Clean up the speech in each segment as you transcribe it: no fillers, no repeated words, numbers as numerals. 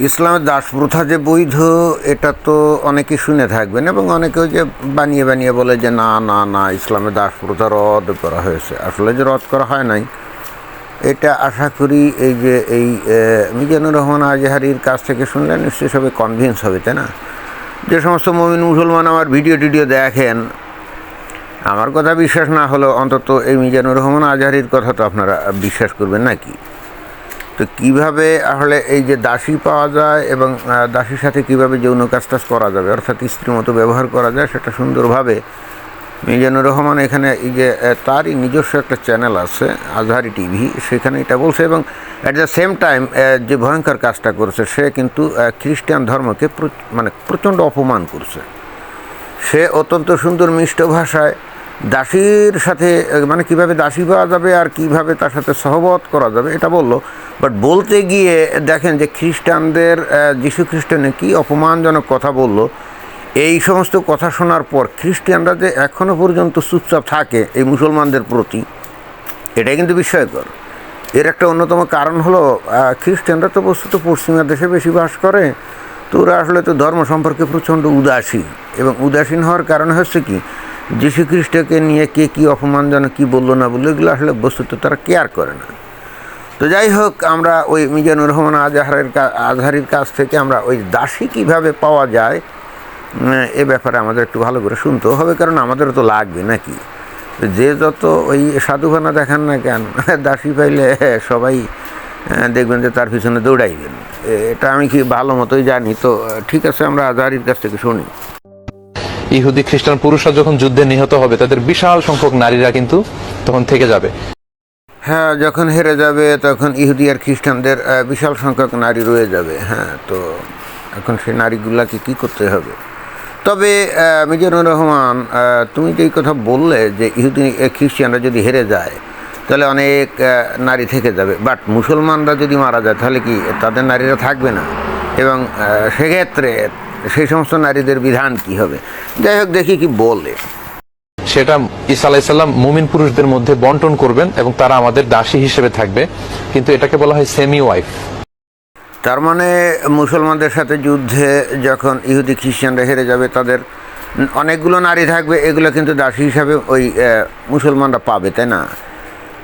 ইসলামের দাসপ্রথা যে বৈধ এটা তো অনেকে শুনে থাকবেন, এবং অনেকেও যে বানিয়ে বানিয়ে বলে যে না না না ইসলামের দাসপ্রথা রদ করা হয়েছে। আসলে যে রদ করা হয় নাই এটা আশা করি এই মিজানুর রহমান আজহারির কাছ থেকে শুনলে নিশ্চয়ই সবাই কনভিন্স হবে, তাই না? যে সমস্ত মুমিন মুসলমান আমার ভিডিও টিডিও দেখেন, আমার কথা বিশ্বাস না হলেও অন্তত এই মিজানুর রহমান আজহারির কথা তো আপনারা বিশ্বাস করবেন নাকি? তো কীভাবে আসলে এই যে দাসী পাওয়া যায় এবং দাসীর সাথে কীভাবে যৌন কাজ করা যাবে, অর্থাৎ স্ত্রীর মতো ব্যবহার করা যায়, সেটা সুন্দরভাবে মিজানুর রহমান এখানে এই যে তারই নিজস্ব একটা চ্যানেল আছে আজহারি টিভি, সেখানে এটা বলছে। এবং অ্যাট দ্য সেম টাইম যে ভয়ঙ্কর কাজটা করছে, সে কিন্তু খ্রিস্টান ধর্মকে মানে প্রচণ্ড অপমান করছে। সে অত্যন্ত সুন্দর মিষ্ট ভাষায় দাসীর সাথে মানে কীভাবে দাসী পাওয়া যাবে আর কীভাবে তার সাথে সহবত করা যাবে এটা বললো। বাট বলতে গিয়ে দেখেন যে খ্রিস্টানদের যীশু খ্রিস্টানে কী অপমানজনক কথা বলল। এই সমস্ত কথা শোনার পর খ্রিস্টানরা যে এখনও পর্যন্ত চুপচাপ থাকে এই মুসলমানদের প্রতি, এটাই কিন্তু বিস্ময়কর। এর একটা অন্যতম কারণ হলো খ্রিস্টানরা তো বস্তুত পশ্চিমা দেশে বেশি বাস করে, তো ওরা আসলে তো ধর্ম সম্পর্কে প্রচণ্ড উদাসীন। এবং উদাসীন হওয়ার কারণ হচ্ছে কি, যীশু খ্রিস্টকে নিয়ে কে কী অপমানজনক কী বললো না বললো, এগুলো আসলে বস্তুত তারা কেয়ার করে না। তো যাই হোক, আমরা ওই মিজানুর রহমান আজহারির কাছ থেকে আমরা ওই দাসী কীভাবে পাওয়া যায় এ ব্যাপারে আমাদের একটু ভালো করে শুনতেও হবে, কারণ আমাদেরও তো লাগবে নাকি। যে যত ওই সাধুখানা দেখান না কেন, দাসী পাইলে সবাই দেখবেন যে তার পিছনে দৌড়াইবেন। এটা আমি কি ভালো মতোই জানি। তো ঠিক আছে, আমরা আজহারির কাছ থেকে শুনি। ইহুদি খ্রিস্টান পুরুষরা যখন যুদ্ধে নিহত হবে, তাদের বিশাল সংখ্যক নারীরা কিন্তু তখন থেকে যাবে। হ্যাঁ, যখন হেরে যাবে তখন ইহুদি আর খ্রিস্টানদের বিশাল সংখ্যক নারী রয়ে যাবে। হ্যাঁ, তো এখন সেই নারীগুলাকে কী করতে হবে? তবে মিজানুর রহমান, তুমি যেই কথা বললে যে ইহুদি খ্রিস্টানরা যদি হেরে যায় তাহলে অনেক নারী থেকে যাবে, বাট মুসলমানরা যদি মারা যায় তাহলে কি তাদের নারীরা থাকবে না? এবং সেক্ষেত্রে সেই সমস্ত নারীদের বিধান কি হবে? যাই হোক, দেখি কি বলে। সেটা ঈসা আলাইহিস সালাম মুমিন পুরুষদের মধ্যে বন্টন করবেন এবং তারা আমাদের দাসী হিসেবে থাকবে, কিন্তু এটাকে বলা হয় সেমি ওয়াইফ। তার মানে মুসলমানদের সাথে যুদ্ধে যখন ইহুদি খ্রিস্টানরা হেরে যাবে, তাদের অনেকগুলো নারী থাকবে, এগুলো কিন্তু দাসী হিসাবে ওই মুসলমানরা পাবে, তাই না?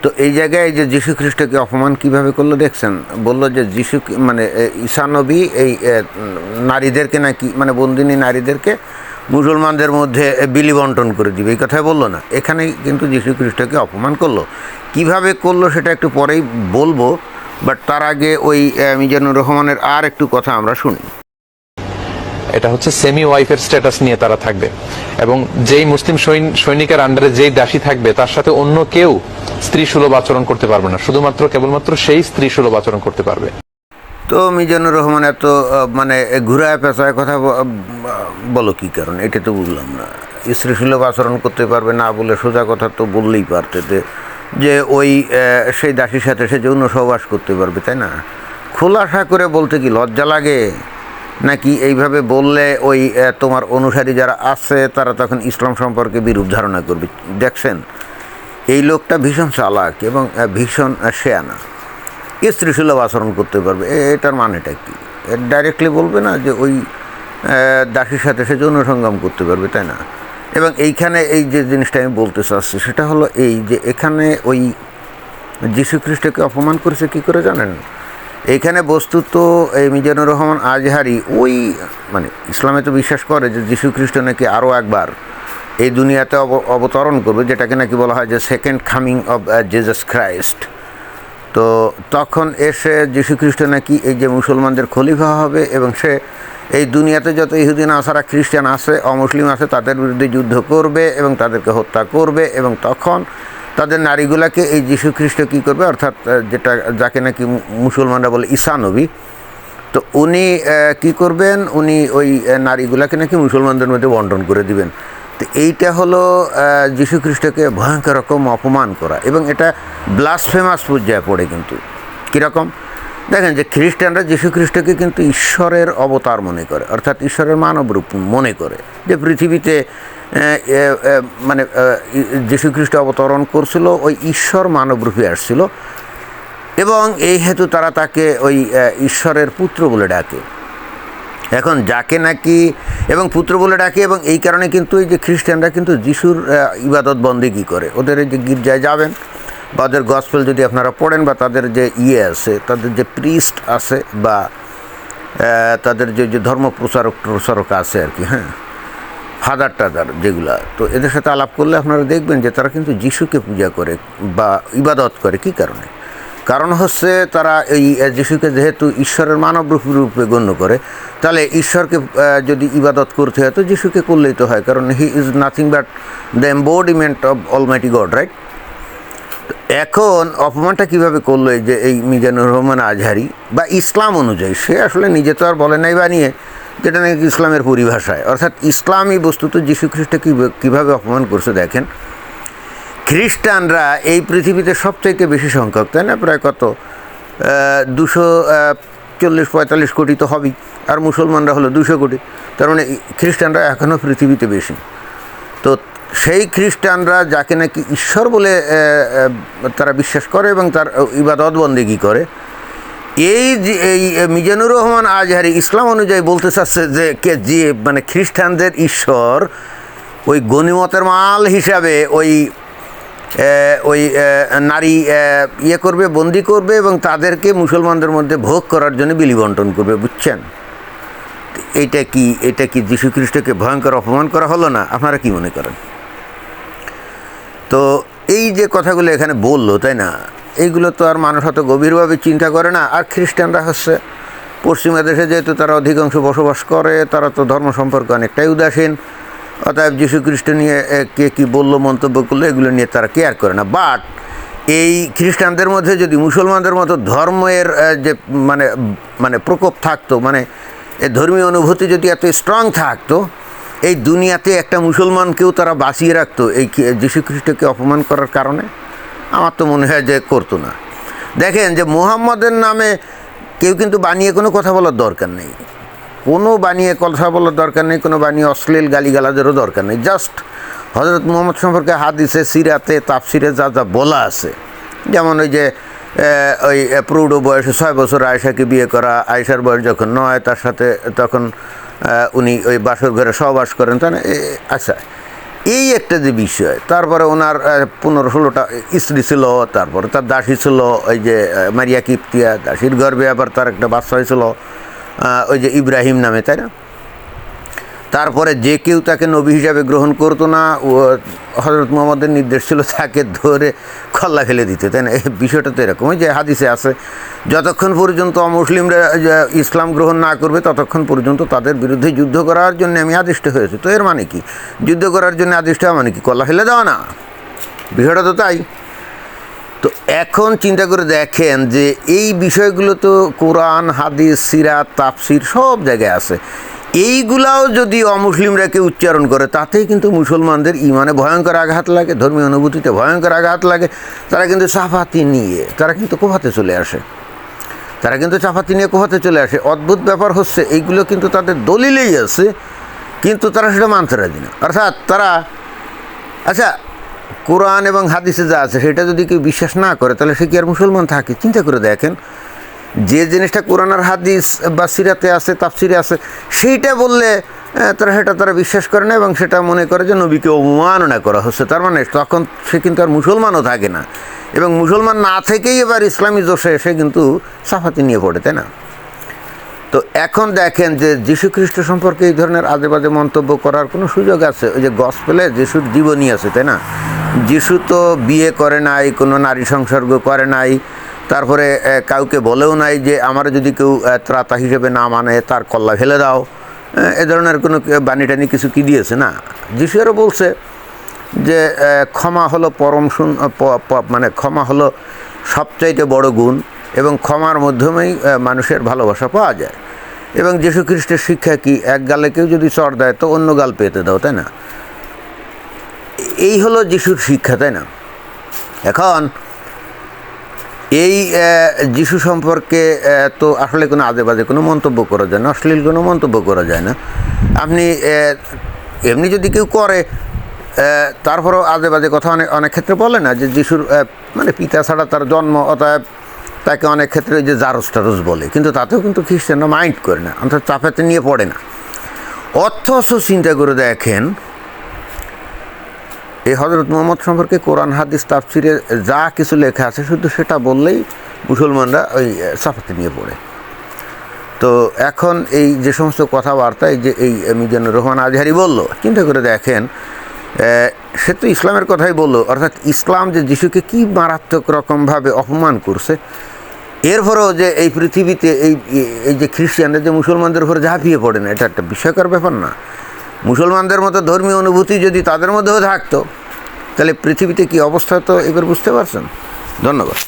তো এই জায়গায় যে যীশু খ্রিস্টকে অপমান কিভাবে করলো দেখছেন? বললো যে যীশু মানে ঈসা নবী এই নারীদেরকে নাকি মানে বন্দিনী নারীদেরকে মুসলমানদের মধ্যে বিলি বন্টন করে দিবে, এই কথাই বললো না। এখানে কিন্তু যীশু খ্রিস্টকে অপমান করলো। কিভাবে করলো সেটা একটু পরেই বলবো, বাট তার আগে ওই মিজানুর রহমানের আর একটু কথা আমরা শুনি। এটা হচ্ছে সেমি ওয়াইফের স্ট্যাটাস নিয়ে তারা থাকবে, এবং যেই মুসলিম সৈনিকের আন্ডারে যেই দাসী থাকবে তার সাথে অন্য কেউ স্ত্রী সুলভ আচরণ করতে পারবে না, শুধুমাত্র কেবলমাত্র সেই স্ত্রী সুলভ আচরণ করতে পারবে। তো মিজানুর রহমান এত মানে ঘুরায় পেঁচায় কথা বলো কী কারণ? এটা তো বুঝলাম না। স্ত্রী সুলভ আচরণ করতে পারবে না বলে সোজা কথা তো বললেই পারতে যে ওই সেই দাসীর সাথে সে যৌন সহবাস করতে পারবে, তাই না? খোলাসা করে বলতে কি লজ্জা লাগে নাকি? এইভাবে বললে ওই তোমার অনুসারী যারা আছে তারা তখন ইসলাম সম্পর্কে বিরূপ ধারণা করবে। দেখছেন, এই লোকটা ভীষণ চালাক এবং ভীষণ শেয়ানা। স্ত্রী সুলভ আচরণ করতে পারবে, এটার মানেটা কি? ডাইরেক্টলি বলবে না যে ওই দাসীর সাথে সে যৌন সঙ্গম করতে পারবে, তাই না? এবং এইখানে এই যে জিনিসটা আমি বলতে চাচ্ছি সেটা হলো এই যে এখানে ওই যীশু খ্রিস্টকে অপমান করেছে কী করে জানেন? এইখানে বস্তুত এই মিজানুর রহমান আজহারি ওই মানে ইসলামে তো বিশ্বাস করে যে যীশু খ্রিস্ট নাকি আরও একবার এই দুনিয়াতে অবতরণ করবে, যেটাকে নাকি বলা হয় যে second coming of Jesus Christ. তো তখন এসে যীশু খ্রিস্ট নাকি এই যে মুসলমানদের খলিফা হবে এবং সে এই দুনিয়াতে যত ইহুদি নাসারা খ্রিস্টান আছে, অমুসলিম আছে, তাদের বিরুদ্ধে যুদ্ধ করবে এবং তাদেরকে হত্যা করবে। এবং তখন তাদের নারীগুলাকে এই যীশু খ্রিস্ট কী করবে, অর্থাৎ যাকে নাকি মুসলমানরা বলে ঈসা নবী, তো উনি কী করবেন, উনি ওই নারীগুলাকে নাকি মুসলমানদের মধ্যে বন্টন করে দিবেন। তো এইটা হলো যীশু খ্রিস্টকে ভয়ঙ্কর রকম অপমান করা, এবং এটা ব্লাসফেমাস পর্যায়ে পড়ে। কিন্তু কীরকম দেখেন যে খ্রিস্টানরা যীশু খ্রিস্টকে কিন্তু ঈশ্বরের অবতার মনে করে, অর্থাৎ ঈশ্বরের মানব রূপ মনে করে, যে পৃথিবীতে মানে যীশু খ্রিস্ট অবতরণ করছিল ওই ঈশ্বর মানবরূপে আসছিল। এবং এই হেতু তারা তাকে ওই ঈশ্বরের পুত্র বলে ডাকে। এখন যাকে নাকি এবং পুত্র বলে ডাকে, এবং এই কারণে কিন্তু এই যে খ্রিস্টানরা কিন্তু যিশুর ইবাদত বন্দেগী করে। ওদের এই যে গির্জায় যাবেন বা ওদের গসপেল যদি আপনারা পড়েন, বা তাদের যে আছে, তাদের যে প্রিস্ট আছে, বা তাদের যে ধর্ম প্রচারক আছে আর কি, হ্যাঁ, ফাদার টাদার যেগুলা, তো এদের সাথে আলাপ করলে আপনারা দেখবেন যে তারা কিন্তু যিশুকে পূজা করে বা ইবাদত করে। কী কারণে? কারণ হচ্ছে তারা এই যিশুকে যেহেতু ঈশ্বরের মানব রূপে গণ্য করে, তাহলে ঈশ্বরকে যদি ইবাদত করতে হয় তো যিশুকে করলেই তো হয়, কারণ he is nothing but the embodiment of Almighty god, right? এখন অপমানটা কীভাবে করলো এই যে এই মিজানুর রহমান আজহারি, বা ইসলাম অনুযায়ী, সে আসলে নিজে তো আর বলে নাই বানিয়ে, যেটা নাকি ইসলামের পরিভাষায়, অর্থাৎ ইসলামই বস্তুত যীশু খ্রিস্টকে কীভাবে অপমান করছে দেখেন। খ্রিস্টানরা এই পৃথিবীতে সবচাইতে বেশি সংখ্যক, তাই না? প্রায় কত 240-45 কোটি তো হবেই, আর মুসলমানরা হলো 200 কোটি। তার মানে খ্রিস্টানরা এখনও পৃথিবীতে বেশি। তো সেই খ্রিস্টানরা যাকে নাকি ঈশ্বর বলে তারা বিশ্বাস করে এবং তার ইবাদত বন্দেগী করে, এই মিজানুর রহমান আজহারি ইসলাম অনুযায়ী বলতে চাচ্ছে যে মানে খ্রিস্টানদের ঈশ্বর ওই গনিমতের মাল হিসাবে ওই নারী করবে, বন্দি করবে, এবং তাদেরকে মুসলমানদের মধ্যে ভোগ করার জন্য বিলি বন্টন করবে। বুঝছেন? এটা কি যীশু খ্রিস্টকে ভয়ঙ্কর অপমান করা হলো না? আপনারা কি মনে করেন? তো এই যে কথাগুলো এখানে বললো, তাই না, এইগুলো তো আর মানুষ অত গভীরভাবে চিন্তা করে না। আর খ্রিস্টানরা হচ্ছে পশ্চিমা দেশে যেহেতু তারা অধিকাংশ বসবাস করে, তারা তো ধর্ম সম্পর্কে অনেকটাই উদাসীন। অতএব যীশু খ্রিস্ট নিয়ে কে কী বললো, মন্তব্য করলো, এগুলো নিয়ে তারা কেয়ার করে না। বাট এই খ্রিস্টানদের মধ্যে যদি মুসলমানদের মতো ধর্মের যে মানে প্রকোপ থাকতো, মানে ধর্মীয় অনুভূতি যদি এত স্ট্রং থাকতো, এই দুনিয়াতে একটা মুসলমানকেও তারা বাঁচিয়ে রাখতো এই যীশু খ্রিস্টকে অপমান করার কারণে? আমার তো মনে হয় যে করতো না। দেখেন যে মুহাম্মদের নামে কেউ কিন্তু বানিয়ে কোনো কথা বলার দরকার নেই, কোনো বানিয়ে কথা বলার দরকার নেই, কোনো বানিয়ে অশ্লীল গালিগালাজেরও দরকার নেই। জাস্ট হযরত মুহাম্মদ সম্পর্কে হাদিসে, সিরাতে, তাফসিরে যা যা বলা আছে, যেমন ওই যে ওই প্রৌঢ় বয়সে 6 বছর আয়েশাকে বিয়ে করা, আয়েশার বয়স যখন 9 তার সাথে তখন উনি ওই বাসর ঘরে সহবাস করেন, তাই না? আচ্ছা, এই একটা যে বিষয়। তারপরে ওনার 15-16টা স্ত্রী ছিল, তারপরে তার দাসী ছিল, ওই যে মারিয়া কিপ্তিয়া, দাসীর গর্ভে আবার তার একটা বাচ্চা হয়েছিল ওই যে ইব্রাহিম নামে, তাই না? তারপরে যে কেউ তাকে নবী হিসাবে গ্রহণ করতো না, হযরত মুহাম্মদের নির্দেশ ছিল তাকে ধরে খল্লা ফেলে দিতে, তাই না? এই বিষয়টা তো এরকম, ওই যে হাদিসে আছে, যতক্ষণ পর্যন্ত অমুসলিমরা ইসলাম গ্রহণ না করবে ততক্ষণ পর্যন্ত তাদের বিরুদ্ধে যুদ্ধ করার জন্য আমি আদিষ্ট হয়েছি। তো এর মানে কি? যুদ্ধ করার জন্য আদিষ্ট হওয়া মানে কি কল্লা ফেলে দেওয়া না? বিষয়টা তো তাই। তো এখন চিন্তা করে দেখেন যে এই বিষয়গুলো তো কোরআন, হাদিস, সিরাত, তাফসির সব জায়গায় আছে। এইগুলাও যদি অমুসলিমরা কেউ উচ্চারণ করে, তাতেই কিন্তু মুসলমানদের ইমানে ভয়ঙ্কর আঘাত লাগে, ধর্মীয় অনুভূতিতে ভয়ঙ্কর আঘাত লাগে। তারা কিন্তু চাপাতি নিয়ে তারা কিন্তু কোফাতে চলে আসে, অদ্ভুত ব্যাপার হচ্ছে এইগুলো কিন্তু তাদের দলিলেই আছে, কিন্তু তারা সেটা মানতে রাজি না। অর্থাৎ তারা, আচ্ছা, কোরআন এবং হাদিসে যা আছে সেটা যদি কেউ বিশ্বাস না করে, তাহলে সে কি আর মুসলমান থাকে? চিন্তা করে দেখেন, যে জিনিসটা কোরআন আর হাদিস বা সিরাতে আছে, তাফসিরে আছে, সেইটা বললে তারা বিশ্বাস করে না, এবং সেটা মনে করে যে নবীকে অবমাননা করা হচ্ছে। তার মানে তখন সে কিন্তু আর মুসলমানও থাকে না, এবং মুসলমান না থেকেই এবার ইসলামী জোশে সে কিন্তু সাফাতি নিয়ে পড়ে, তাই না? তো এখন দেখেন যে যীশু খ্রিস্ট সম্পর্কে এই ধরনের আজে বাজে মন্তব্য করার কোনো সুযোগ আছে? ওই যে গসপেলে যিশুর জীবনী আছে, তাই না? যিশু তো বিয়ে করে নাই, কোনো নারী সংসর্গ করে নাই, তারপরে কাউকে বলেও নাই যে আমার যদি কেউ ত্রাতা হিসেবে না মানে তার কল্লা ফেলে দাও, এ ধরনের কোনো বাণী টানি কিছু কি দিয়েছে? না। যিশু আরও বলছে যে ক্ষমা হলো মানে ক্ষমা হলো সবচাইতে বড় গুণ, এবং ক্ষমার মাধ্যমেই মানুষের ভালোবাসা পাওয়া যায়। এবং যীশু খ্রিস্টের শিক্ষা কি? এক গালে কেউ যদি চড় দেয় তো অন্য গাল পেতে দাও, তাই না? এই হলো যিশুর শিক্ষা, তাই না? এখন এই যিশু সম্পর্কে তো আসলে কোনো আজে বাজে কোনো মন্তব্য করা যায় না, অশ্লীল কোনো মন্তব্য করা যায় না। আপনি এমনি যদি কেউ করে, তারপরেও আজে বাজে কথা অনেক ক্ষেত্রে বলে না যে যিশুর মানে পিতা ছাড়া তার জন্ম, অতএব তাকে অনেক ক্ষেত্রে ওই যে জারজ টারজ বলে, কিন্তু তাতেও কিন্তু খ্রিস্টানরা মাইন্ড করে না, অন্তত চাপেতে নিয়ে পড়ে না। অথচ চিন্তা করে দেখেন, এই হজরত মুহাম্মদ সম্পর্কে কোরআন হাদিস তাফসিরে যা কিছু লেখা আছে শুধু সেটা বললেই মুসলমানরা ওই চাপাতে নিয়ে পড়ে। তো এখন এই যে সমস্ত কথাবার্তা এই যে এই মিজানুর রহমান আজহারি বলল, চিন্তা করে দেখেন, সে তো ইসলামের কথাই বললো, অর্থাৎ ইসলাম যে যিশুকে কী মারাত্মক রকমভাবে অপমান করছে, এরপরেও যে এই পৃথিবীতে এই যে খ্রিস্টানরা যে মুসলমানদের উপরে ঝাঁপিয়ে পড়ে না, এটা একটা বিস্ময়কর ব্যাপার না? মুসলমানদের মতো ধর্মীয় অনুভূতি যদি তাদের মধ্যেও থাকতো, তাহলে পৃথিবীতে কী অবস্থা তো এবার বুঝতে পারছেন। ধন্যবাদ।